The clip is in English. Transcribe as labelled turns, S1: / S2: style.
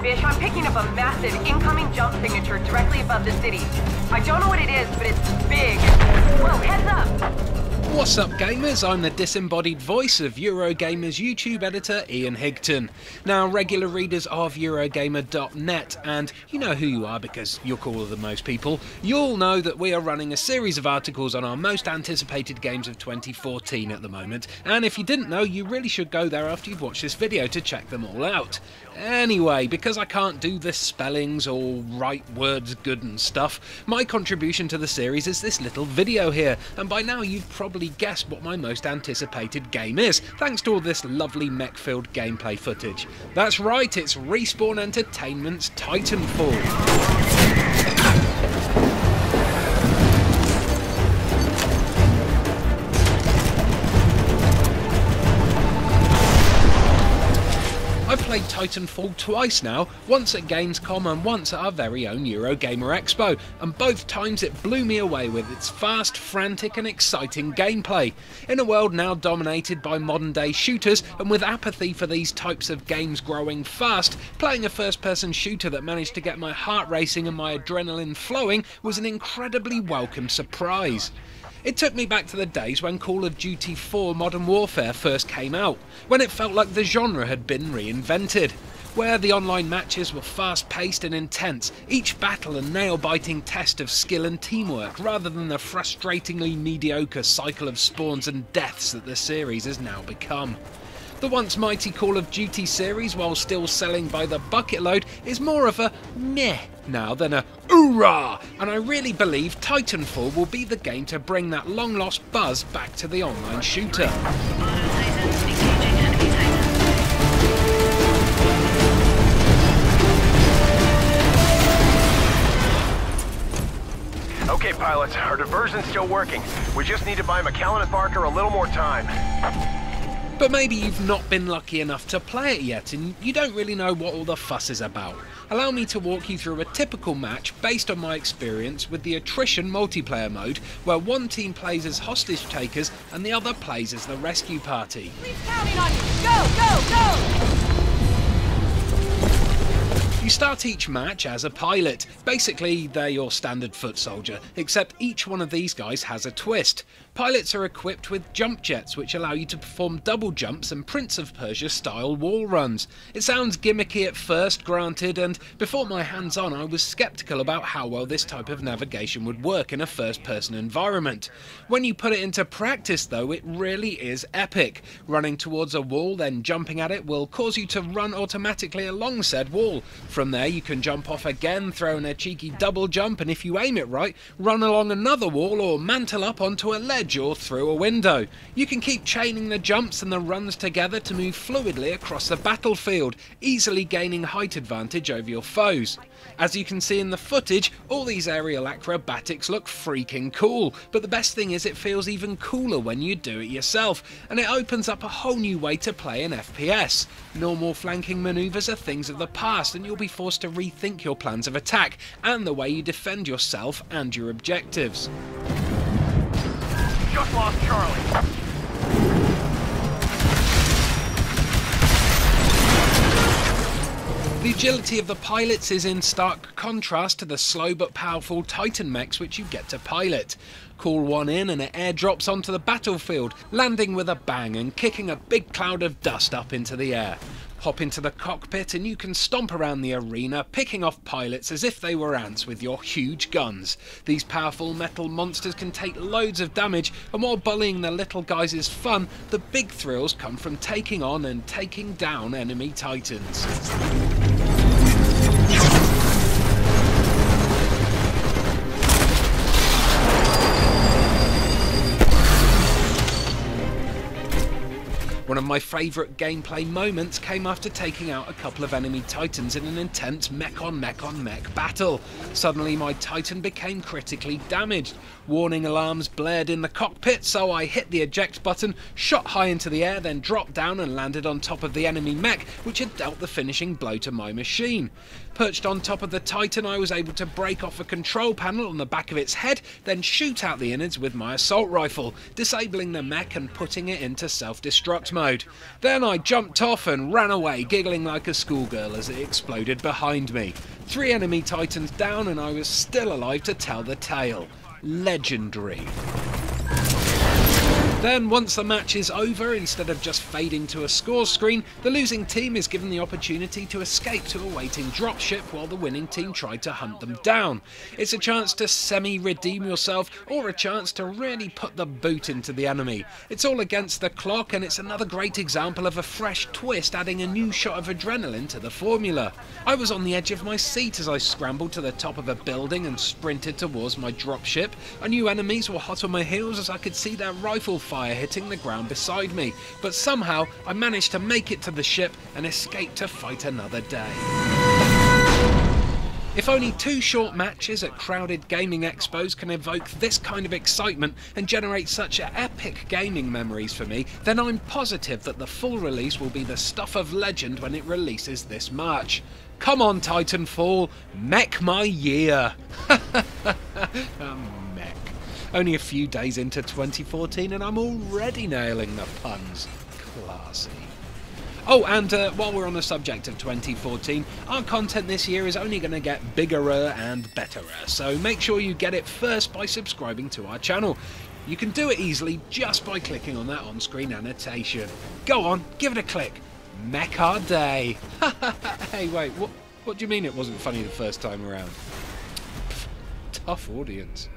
S1: Fish, I'm picking up a massive incoming jump signature directly above the city. I don't know what it is, but it's big. Whoa, heads up!
S2: What's up gamers, I'm the disembodied voice of Eurogamer's YouTube editor Ian Higton. Now regular readers of Eurogamer.net, and you know who you are because you're cooler than most people, you'll know that we are running a series of articles on our most anticipated games of 2014 at the moment, and if you didn't know, you really should go there after you've watched this video to check them all out. Anyway, because I can't do the spellings or write words good and stuff, my contribution to the series is this little video here, and by now you've probably guessed what my most anticipated game is, thanks to all this lovely mech-filled gameplay footage. That's right, it's Respawn Entertainment's Titanfall. I've played Titanfall twice now, once at Gamescom and once at our very own Eurogamer Expo, and both times it blew me away with its fast, frantic and exciting gameplay. In a world now dominated by modern day shooters, and with apathy for these types of games growing fast, playing a first-person shooter that managed to get my heart racing and my adrenaline flowing was an incredibly welcome surprise. It took me back to the days when Call of Duty 4 Modern Warfare first came out, when it felt like the genre had been reinvented, where the online matches were fast-paced and intense, each battle a nail-biting test of skill and teamwork, rather than the frustratingly mediocre cycle of spawns and deaths that the series has now become. The once mighty Call of Duty series, while still selling by the bucket load, is more of a meh now than a oorah, and I really believe Titanfall will be the game to bring that long-lost buzz back to the online shooter.
S3: Okay, pilots, our diversion's still working. We just need to buy McAllen and Barker a little more time.
S2: But maybe you've not been lucky enough to play it yet and you don't really know what all the fuss is about. Allow me to walk you through a typical match based on my experience with the attrition multiplayer mode, where one team plays as hostage takers and the other plays as the rescue party.
S1: Please counting on you! Go, go, go!
S2: You start each match as a pilot. Basically, they're your standard foot soldier, except each one of these guys has a twist. Pilots are equipped with jump jets, which allow you to perform double jumps and Prince of Persia style wall runs. It sounds gimmicky at first, granted, and before my hands on I was sceptical about how well this type of navigation would work in a first person environment. When you put it into practice though, it really is epic. Running towards a wall then jumping at it will cause you to run automatically along said wall. From there you can jump off again, throw in a cheeky double jump, and if you aim it right, run along another wall or mantle up onto a ledge or through a window. You can keep chaining the jumps and the runs together to move fluidly across the battlefield, easily gaining height advantage over your foes. As you can see in the footage, all these aerial acrobatics look freaking cool, but the best thing is it feels even cooler when you do it yourself, and it opens up a whole new way to play an FPS. Normal flanking manoeuvres are things of the past, and you'll be forced to rethink your plans of attack and the way you defend yourself and your objectives.
S3: Just lost Charlie.
S2: The agility of the pilots is in stark contrast to the slow but powerful Titan mechs which you get to pilot. Call one in and it airdrops onto the battlefield, landing with a bang and kicking a big cloud of dust up into the air. Hop into the cockpit and you can stomp around the arena, picking off pilots as if they were ants with your huge guns. These powerful metal monsters can take loads of damage, and while bullying the little guys is fun, the big thrills come from taking on and taking down enemy Titans. One of my favourite gameplay moments came after taking out a couple of enemy Titans in an intense mech-on-mech-on-mech battle. Suddenly my Titan became critically damaged. Warning alarms blared in the cockpit, so I hit the eject button, shot high into the air, then dropped down and landed on top of the enemy mech, which had dealt the finishing blow to my machine. Perched on top of the Titan, I was able to break off a control panel on the back of its head, then shoot out the innards with my assault rifle, disabling the mech and putting it into self-destruct mode. Then I jumped off and ran away, giggling like a schoolgirl as it exploded behind me. 3 enemy Titans down, and I was still alive to tell the tale. Legendary. Then, once the match is over, instead of just fading to a score screen, the losing team is given the opportunity to escape to a waiting dropship while the winning team tried to hunt them down. It's a chance to semi-redeem yourself, or a chance to really put the boot into the enemy. It's all against the clock, and it's another great example of a fresh twist adding a new shot of adrenaline to the formula. I was on the edge of my seat as I scrambled to the top of a building and sprinted towards my dropship. I knew enemies were hot on my heels as I could see their rifle fire hitting the ground beside me, but somehow I managed to make it to the ship and escape to fight another day. If only 2 short matches at crowded gaming expos can evoke this kind of excitement and generate such epic gaming memories for me, then I'm positive that the full release will be the stuff of legend when it releases this March. Come on, Titanfall, mech my year! Mech. Only a few days into 2014 and I'm already nailing the puns. Classy. Oh, and while we're on the subject of 2014, our content this year is only going to get biggerer and betterer, so make sure you get it first by subscribing to our channel. You can do it easily just by clicking on that on-screen annotation. Go on, give it a click. Mecha Day. Hey, wait, what do you mean it wasn't funny the first time around? Tough audience.